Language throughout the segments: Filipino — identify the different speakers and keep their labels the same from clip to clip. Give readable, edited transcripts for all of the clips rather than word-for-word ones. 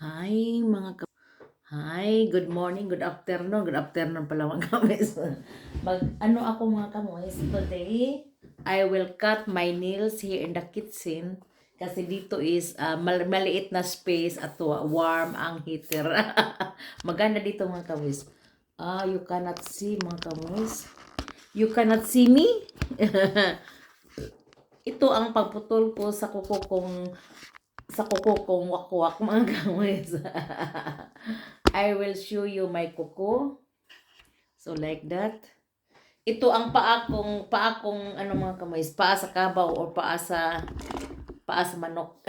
Speaker 1: Hi Hi, good morning, good afternoon pala mga kamoys. Ano ako mga kamoys, today I will cut my nails here in the kitchen kasi dito is maliit na space at warm ang heater. Maganda dito mga kamoys. You cannot see mga kamoys. You cannot see me? Ito ang pagputol ko sa kuko kong wakwak mga kamoys. I will show you my kuko. So like that. Ito ang paa kong ano mga kamoys, paa sa kabaw or paa sa manok.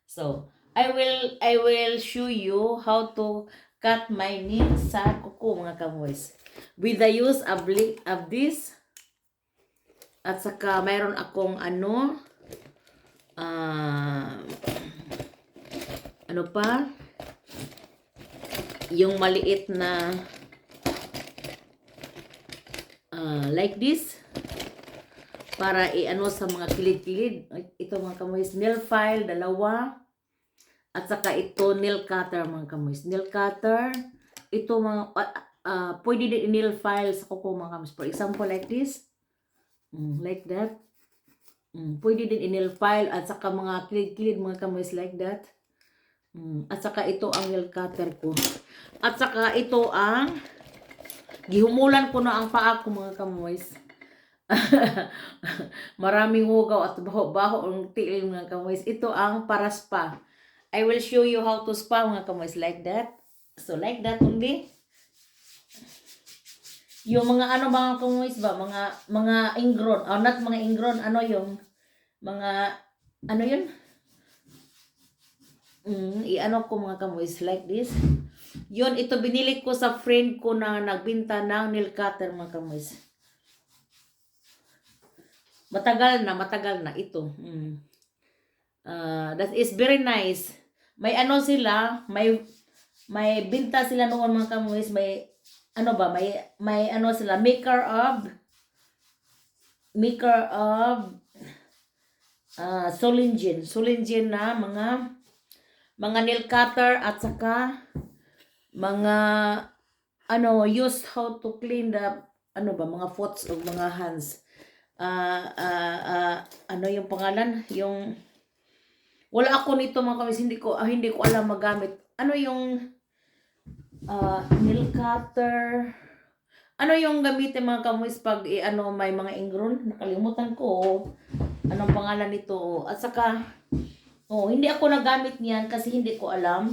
Speaker 1: So, I will show you how to cut my nails sa kuko mga kamoys. With the use of this at saka mayroon akong ano pa, yung maliit na like this para i-ano sa mga kilid-kilid. Ito mga kamoys, nail file, dalawa. At saka ito, nail cutter mga kamoys. Nail cutter, ito mga, pwede din nail file sa kuko mga kamoys. For example, like this. Like that. Pwede din nail file at saka mga kilid-kilid mga kamoys like that. At saka ito ang nail cutter ko. At saka ito ang gihumulan ko na ang paa ko mga kamoys. Maraming hugaw at baho-baho ang tiil mga kamoys. Ito ang para spa. I will show you how to spa mga kamoys like that. So like that only. Yung mga mga kamoys ba, mga ingrown, not mga ingrown, yung mga yun? I-ano ko mga kamoys like this. Yun, ito binili ko sa friend ko na nagbinta ng nail cutter mga kamoys. Matagal na ito. That is very nice. May sila, may binta sila noon mga kamoys, may sila, maker of Solingen na mga nail cutter at saka mga use how to clean the mga foots o mga hands. Yung pangalan, yung wala ako nito mga kamis, hindi ko alam magamit. Yung nail cutter, yung gamitin mga kamis pag may mga ingrown, nakalimutan ko anong pangalan nito. At saka hindi ako nagamit niyan kasi hindi ko alam.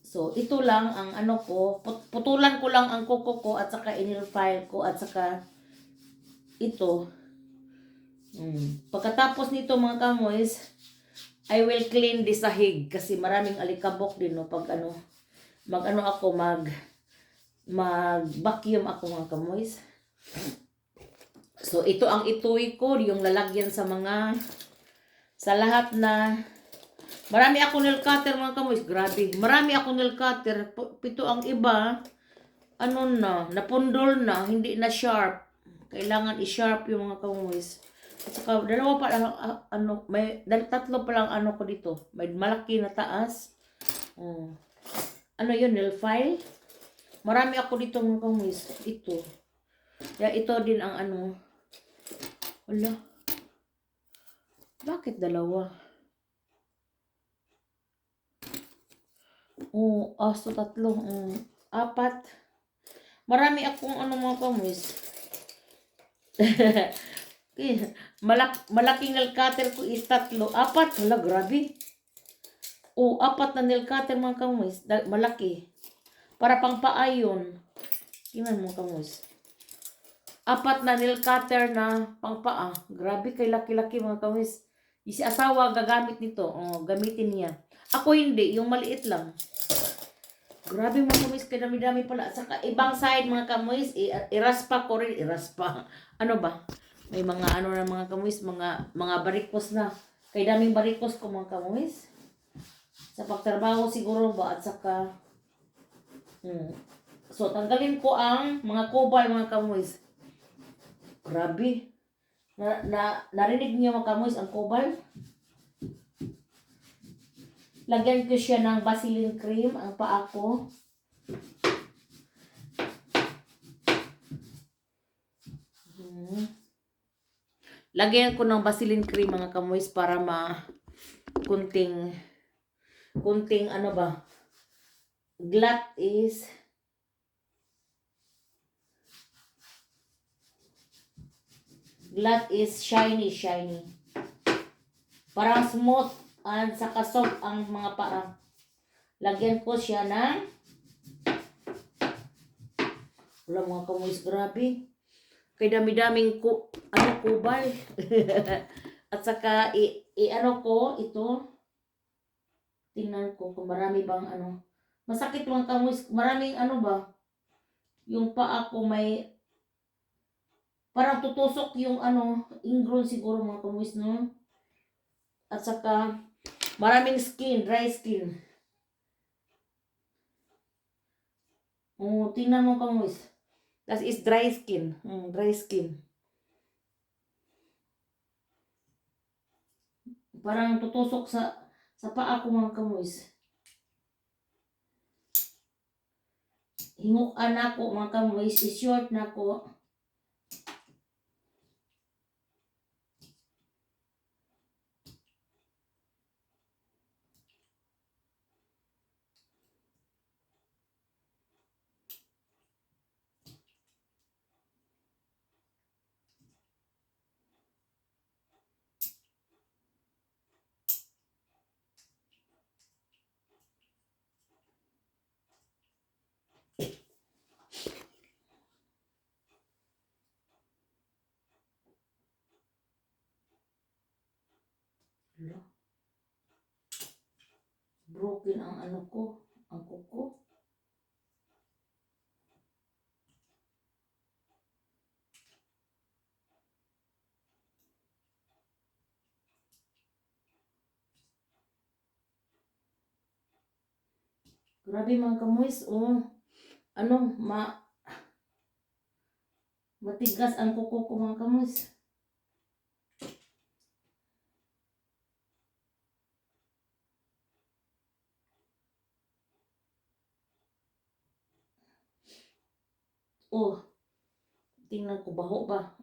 Speaker 1: So, ito lang ang ko. Putulan ko lang ang kuko ko at saka nail file ko at saka ito. Pagkatapos nito mga kamoys, I will clean this sahig kasi maraming alikabok din pag mag-vacuum ako mga kamoys. So, ito ang ituwi ko, yung lalagyan sa lahat na marami ako nail cutter mga kamoys. Grabe. Marami ako nail cutter. Pito ang iba. Napundol na. Hindi na sharp. Kailangan i-sharp yung mga kamoys. At saka dalawa pa lang, tatlo pa lang ko dito. May malaki na taas. Yun, nail file. Marami ako dito mga kamoys. Ito. Ito din ang wala. Bakit dalawa? So tatlo. Apat. Marami akong mga kamoys. Malaking nail cutter ko is tatlo. Apat. Wala, grabe. Apat na nail cutter mga kamoys. Malaki. Para pang paa yun. Tingnan mo kamoys. Apat na nail cutter na pang paa. Grabe kay laki-laki mga kamoys. Si asawa gagamit nito. Gamitin niya. Ako hindi. Yung maliit lang. Grabe mga kamoys. Kaya dami-dami pala. Saka ibang side mga kamoys. Iraspa ko rin. Iraspa. Ano ba? May mga na mga kamoys. Mga barikos na. Kaya daming barikos ko mga kamoys. Sa pagtrabaho siguro ba. At saka so tanggalin ko ang mga kubal mga kamoys. Grabe. Narinig niyo mga kamoys ang kubal? Lagyan ko siya ng Vaseline cream, ang paa ko. Lagyan ko ng Vaseline cream mga kamoys para kunting ano ba? Glat is shiny. Parang smooth at saka soft ang mga paa. Lagyan ko siya ng wala mga kamoys, grabe. Kay dami-daming kubal. At saka ano ko ito. Tingnan ko kung marami bang ano. Masakit mga kamoys, maraming ano ba? Yung paa ko may parang tutusok yung ano, ingrown siguro mga kamoys, no? At saka maraming dry skin. Tingnan mo kamoys. That is dry skin. Dry skin. Parang tutusok sa paa ko mga kamoys. Hingukan ako mga kamoys. I-short na ako. Broken ang ano ko, ang kuko. Grabe mga kamoys, ano, matigas ang kuko ko mga kamoys. Tingnan ko baho ba.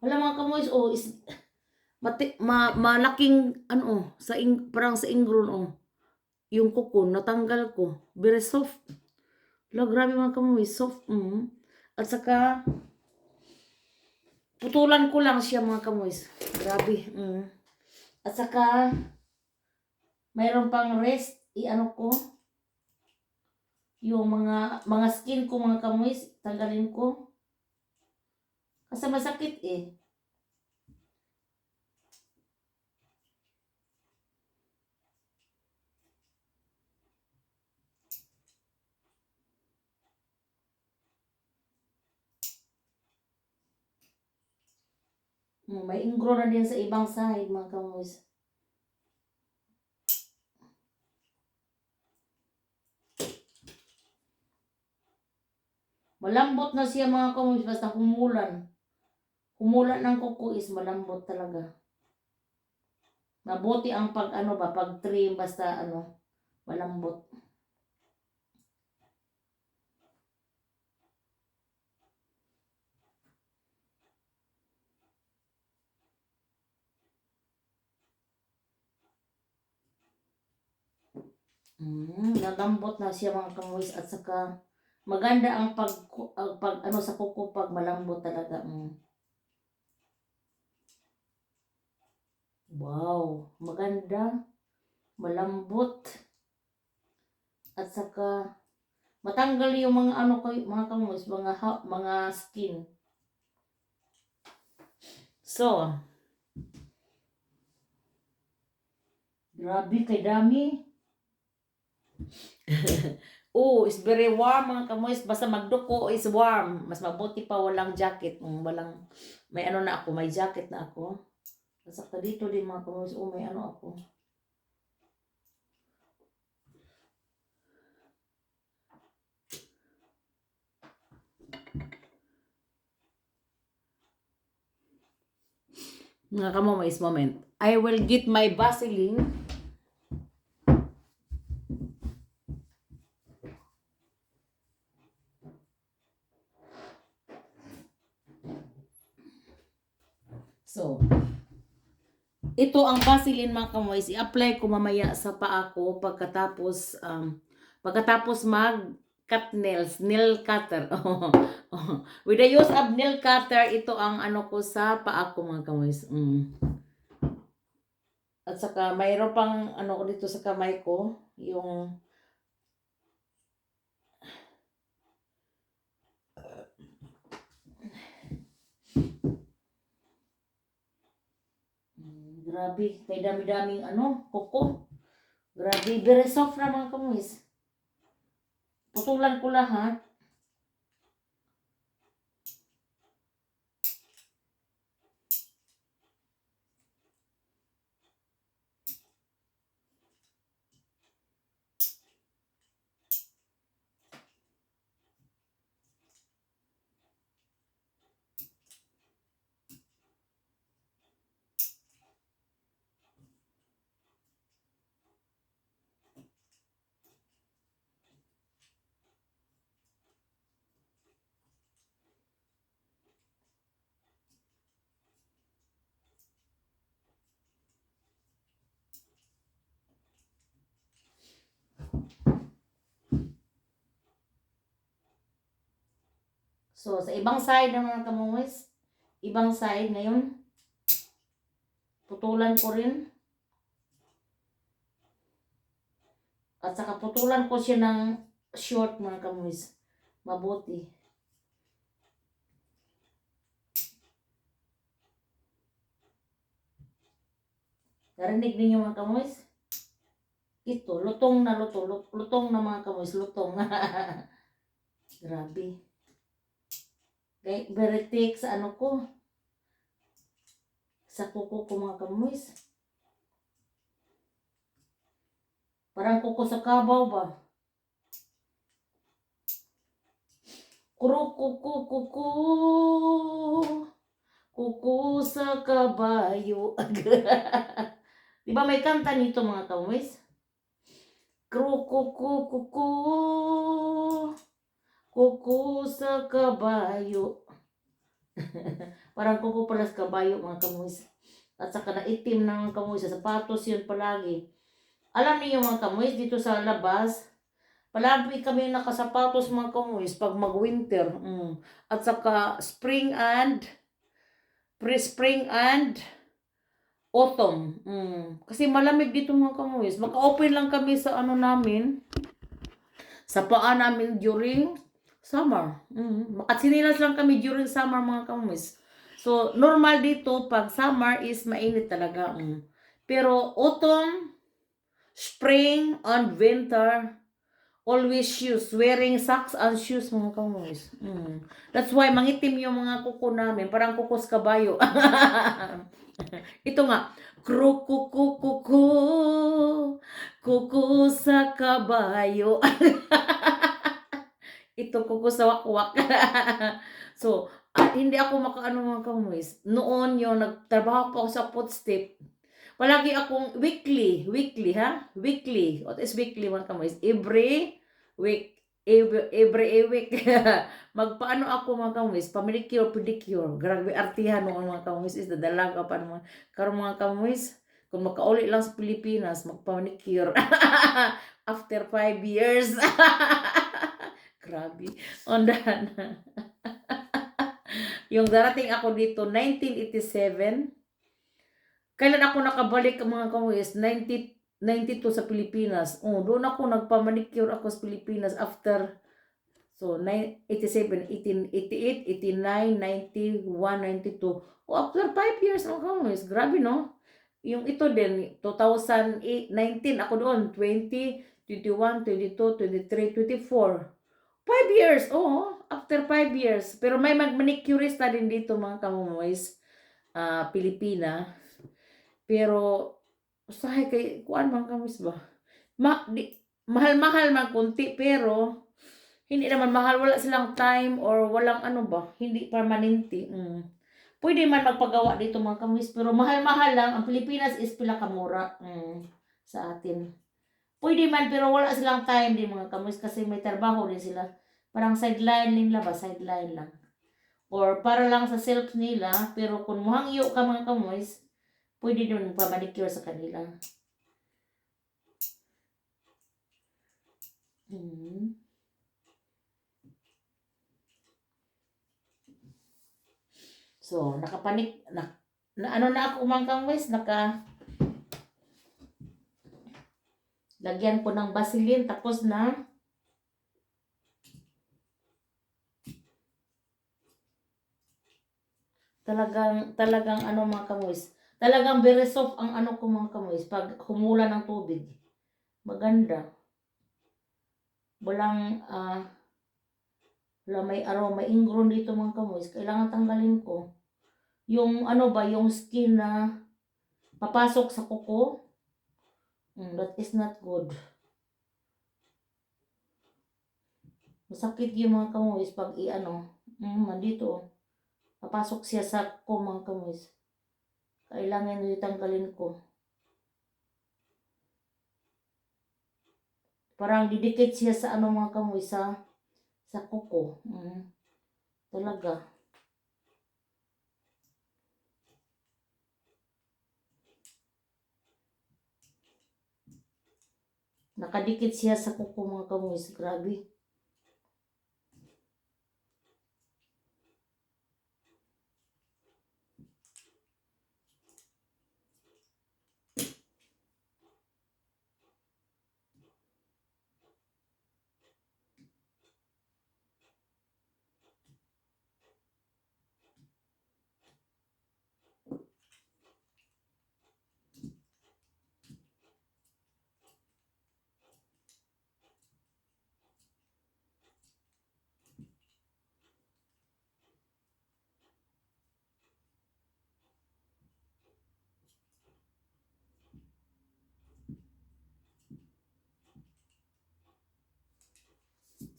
Speaker 1: Hala mga kamoys, malaking ano, parang sa ingron yung kuko natanggal ko. Very soft. Hala, grabe mga kamoys, soft. At saka putulan ko lang siya mga kamoys. Grabe. At saka mayroon pang rest, i-ano ko yung mga skin ko mga kamoys, tanggalin ko. Kasi masakit eh. May ingro na din sa ibang side mga kamoys. Malambot na siya mga kamoys basta humulan. Humulan ng kuko is malambot talaga. Mabuti ang pag trim basta malambot. Nalambot na siya mga kamoys at saka maganda ang pag sa kuko pag malambot talaga. Wow, maganda, malambot. At saka matanggal yung mga kamoys, mga skin. So, grabe kay dami. It's very warm mga kamoys. Basta magduko is warm. Mas mabuti pa walang jacket. May na ako, may jacket na ako. Saka dito din mga kamoys, may ako. Mga kamoys, moment. I will get my Vaseline. Ito ang Vaseline mga kamoys. I-apply ko mamaya sa paa ko pagkatapos mag cut nails, nail cutter. With the use of nail cutter, ito ang ano ko sa paa ko mga kamoys. At saka mayroon pang ano ko dito sa kamay ko, yung grabe, kay dami-daming ano, kuko. Grabe, very soft na mga kamoys. Putulan ko lahat. So, sa ibang side ng mga kamoys, ibang side ngayon, putulan ko rin. At saka putulan ko siya ng short mga kamoys. Mabuti. Narinig ninyo mga kamoys? Ito, lutong na mga kamoys, lutong. Grabe. Okay, very thick sa ano ko. Sa kuko ko mga kamoys. Parang kuko sa kabaw ba? Kuku. Kuko sa kabayo. Diba may kanta nito mga kamoys? Kuku. Kuko sa kabayo. Parang kuko pala sa kabayo mga kamoys. At saka na itim ng kamoys. Sa sapatos yun palagi. Alam niyo mga kamoys, dito sa labas, palagi kami nakasapatos mga kamoys pag mag-winter. At saka pre-spring and autumn. Kasi malamig dito mga kamoys. Maka-open lang kami sa ano namin, sa paa namin during summer. At sinilas lang kami during summer mga kamoys. So, normal dito pag summer is mainit talaga. Pero autumn, spring, and winter, always shoes. Wearing socks and shoes mga kamoys. That's why mangitim yung mga kuko namin. Parang kukos kabayo. Ito nga. Kuku. Kuko sa kabayo. Ito kuko sa wakwak. So, at hindi ako makaano mga kamoys. Noon yung nagtrabaho pa ako sa footstep. Palagi akong weekly. What is weekly mga kamoys? Every week. Every week. Magpaano ako mga kamoys? Pamanicure, pedicure. Grabe artihan noon mga kamoys. Is dadalaga pa naman. Karong mga kamoys, kung makauli lang sa Pilipinas, magpamanicure. After 5 years. Grabe. Ondan. Yung darating ako dito, 1987. Kailan ako nakabalik mga kamoys? 92 sa Pilipinas. Doon ako nagpamanicure ako sa Pilipinas after. So, 87, 1888, 89, 91, 92. After 5 years mga kamoys. Grabe no? Yung ito din, 2019 ako doon. 20, 21, 22, 23, 24. 5 years, after 5 years. Pero may manicurista din dito mga kamoys, Pilipina. Pero, usahay kay, kuan mga kamoys ba? Mahal-mahal man kunti, pero, hindi naman mahal, wala silang time or walang ano ba, hindi permanente. Pwede man magpagawa dito mga kamoys, pero mahal-mahal lang. Ang Pilipinas is pila kamura sa atin. Pwede man, pero wala silang time din mga kamoys kasi may trabaho din sila. Parang sideline nila ba? Sideline lang. Or para lang sa self nila. Pero kung muhangyo ka mga kamoys, Pwede din pa-manicure sa kanila. So, nakapanik na ano na ako mga kangwis, lagyan ko ng Vaseline tapos na talagang ano mga kangwis. Talagang very soft ang ano ko mga kangwis pag humula ng tubig. Maganda. Walang wala may aroma, may ingrown dito mga kangwis. Kailangan tanggalin ko. Yung ano ba, yung skin na papasok sa kuko. That is not good. Masakit yung mga kamuis pag dito. Papasok siya sa kuko mga kamuis. Kailangan yung tanggalin ko. Parang didikit siya sa mga kamuis sa kuko. Talaga. Nakadikit siya sa kuko mga kamuis. Grabe.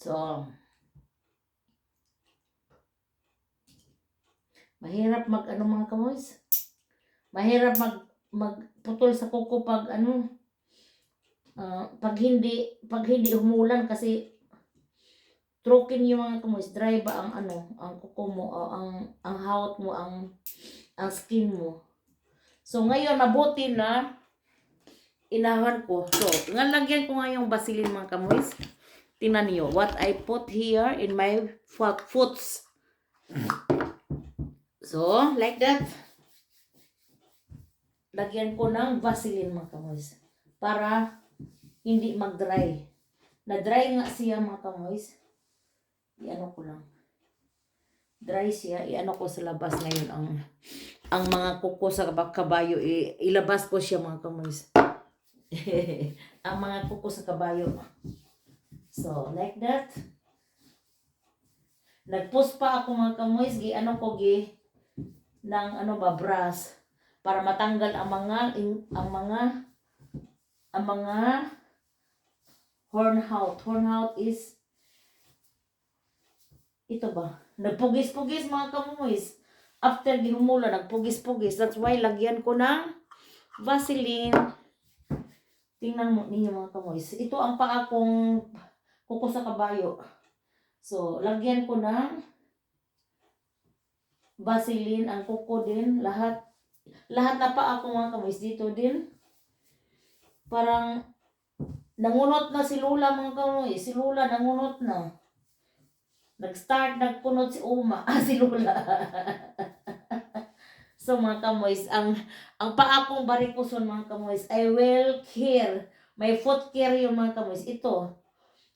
Speaker 1: So, mahirap mga kamoys. Mahirap magputol sa kuko pag pag hindi umulan kasi trokin yung mga kamoys, dry ba ang kuko mo, ang hawat mo, ang skin mo. So ngayon mabuti na inahan ko. So, ngalagyan ko nga yung Vaseline mga kamoys. Tingnan niyo what I put here in my foots. So, like that. Lagyan ko ng Vaseline mga kamoys para hindi mag-dry. Na-dry nga siya mga kamoys. I-ano ko lang. Dry siya. I-ano ko sa labas ngayon ang mga kuko sa kabayo. Ilabas ko siya mga kamoys. Ang mga kuko sa kabayo. So, like that. Nag-post pa ako mga kamoys. Ng brush para matanggal ang mga hornhaut. Hornhaut is ito ba? Nagpugis-pugis mga kamoys. After gihumula, nagpugis-pugis. That's why lagyan ko ng Vaseline. Tingnan mo ninyo mga kamoys. Ito ang paa kong kuko sa kabayo. So, lagyan ko ng Vaseline, ang kuko din, lahat na paa ko mga kamoys dito din. Parang nangunot na si Lola mga kamoys. Si Lola nangunot na. Nagkunot si Uma. Si Lola. So mga kamoys, ang paa kong barikuson mga kamoys, I will care. May foot care yung mga kamoys. Ito,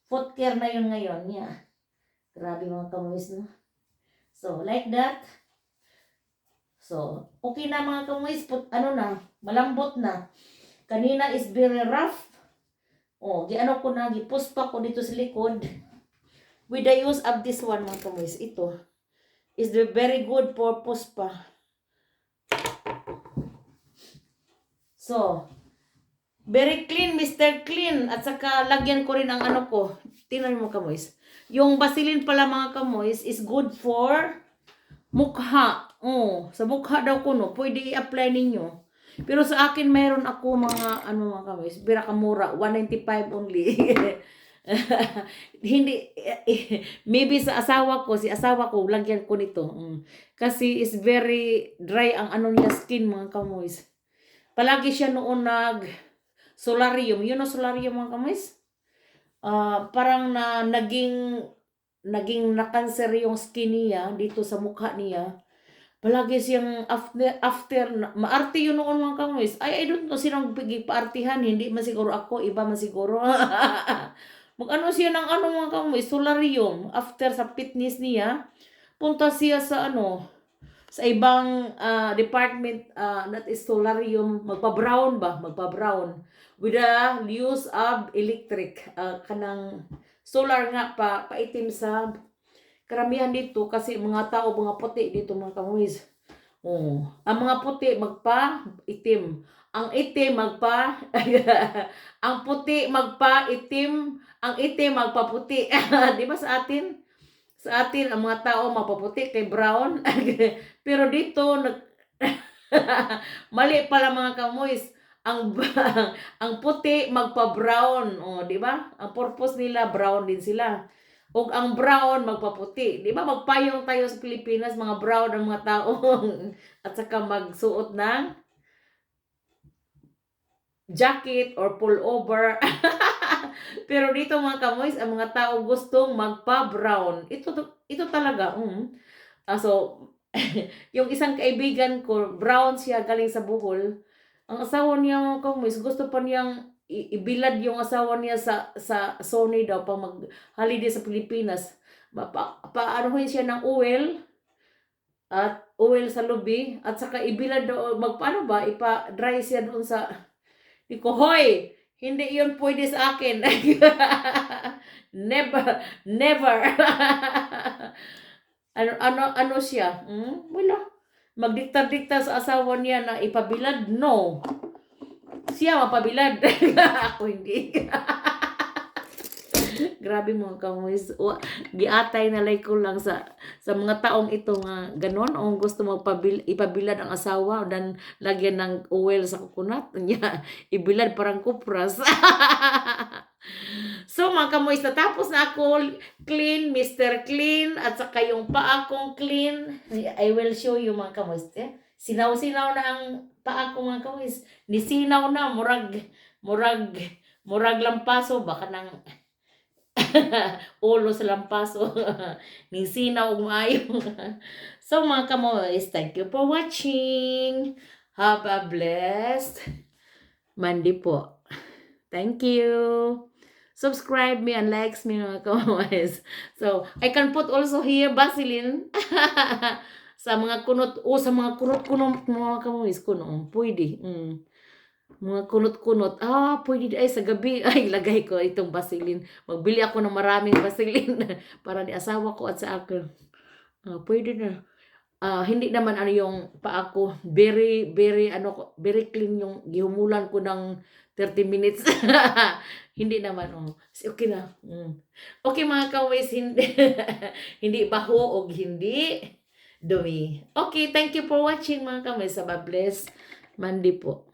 Speaker 1: foot care na yun ngayon. Yeah. Grabe mga kamoys, no? So, like that. So, okay na mga kamoys. Malambot na. Kanina is very rough. Giano ko na, gipuspa ko dito sa likod. With the use of this one mga kamoys. Ito is very good for puspa. So, very clean, Mr. Clean. At saka, lagyan ko rin ang ko. Tingnan mo kamoys. Yung Vaseline pala mga kamoys is good for mukha. Sa mukha daw ko, no. Pwede i-apply ninyo. Pero sa akin, mayroon ako mga, mga kamoys. Birakamura. 195 only. Hindi, maybe si asawa ko, lagyan ko nito. Kasi is very dry ang niya skin mga kamoys. palagi siya noon solarium. Yun ang solarium mga kamoys. Parang naging na-cancer yung skin niya dito sa mukha niya. Palagi siyang after maarte yun noon mga kamoys. I don't know sinong paartihan, hindi man siguro ako, iba man siguro. Mag-ano siya ng mga kamoys, solarium. After sa fitness niya, punta siya sa sa ibang department, that is solarium, magpa-brown with the use of electric, kanang solar nga paitim sa karamihan dito kasi mga tao, mga puti dito mga kamuis. Ang mga puti magpa-itim. Ang itim ang puti magpa-itim. Ang itim magpa-puti. Di ba sa atin? Sa atin, ang mga tao mapaputi kay brown. Pero dito, mali pala mga kamuis. Ang puti magpa-brown. Di ba? Ang purpose nila, brown din sila. O ang brown magpaputi. Di ba magpayong tayo sa Pilipinas, mga brown ang mga tao. At saka magsuot ng jacket or pullover. Pero dito mga kamoys, ang mga tao gustong magpa-brown. Ito talaga. So, yung isang kaibigan ko, brown siya, galing sa Bohol. Ang asawa niya mga kamoys, gusto pa niyang ibilad yung asawa niya sa Sony daw pag mag-holiday sa Pilipinas. Paanuhin siya ng oil at oil sa lubi at saka ibilad daw, ipa-dry siya doon sa hoy, hindi yun pwede sa akin. Never. ano siya? Wala. Magdikta-dikta sa asawa niya na ipabilad? No. Siya mapabilad. Ako hindi. Grabe mga kamuis. Giatay na like ko lang sa mga taong ito nga ganon. O gusto ipabilad ang asawa dan lagyan ng oil sa coconut. Ibilad parang kupras. So mga kamuis, natapos na ako clean, Mr. Clean, at saka yung paa kong clean. I will show you mga kamuis. Sinaw-sinaw na ang paa ko mga kamuis. Nisinaw na, murag lampaso, baka nang ulo sa lampaso. Nisinaw maayo. So mga kamuis, thank you for watching. Have a blessed Monday po. Thank you. Subscribe me and likes me mga kamuis. So, I can put also here Vaseline. Sa mga kunot, sa mga kunot-kunot mga kamuis, pwede. Mga kunot-kunot, pwede ay sa gabi, ay lagay ko itong Vaseline. Magbili ako ng maraming Vaseline para ni asawa ko at sa akin. Pwede na. Hindi naman yung paa ko, very clean yung gihumulan ko ng 30 minutes. Hindi naman, okay na. Okay mga kamuis, hindi baho o hindi dumi. Okay, thank you for watching mga kamuis. Bless Monday po.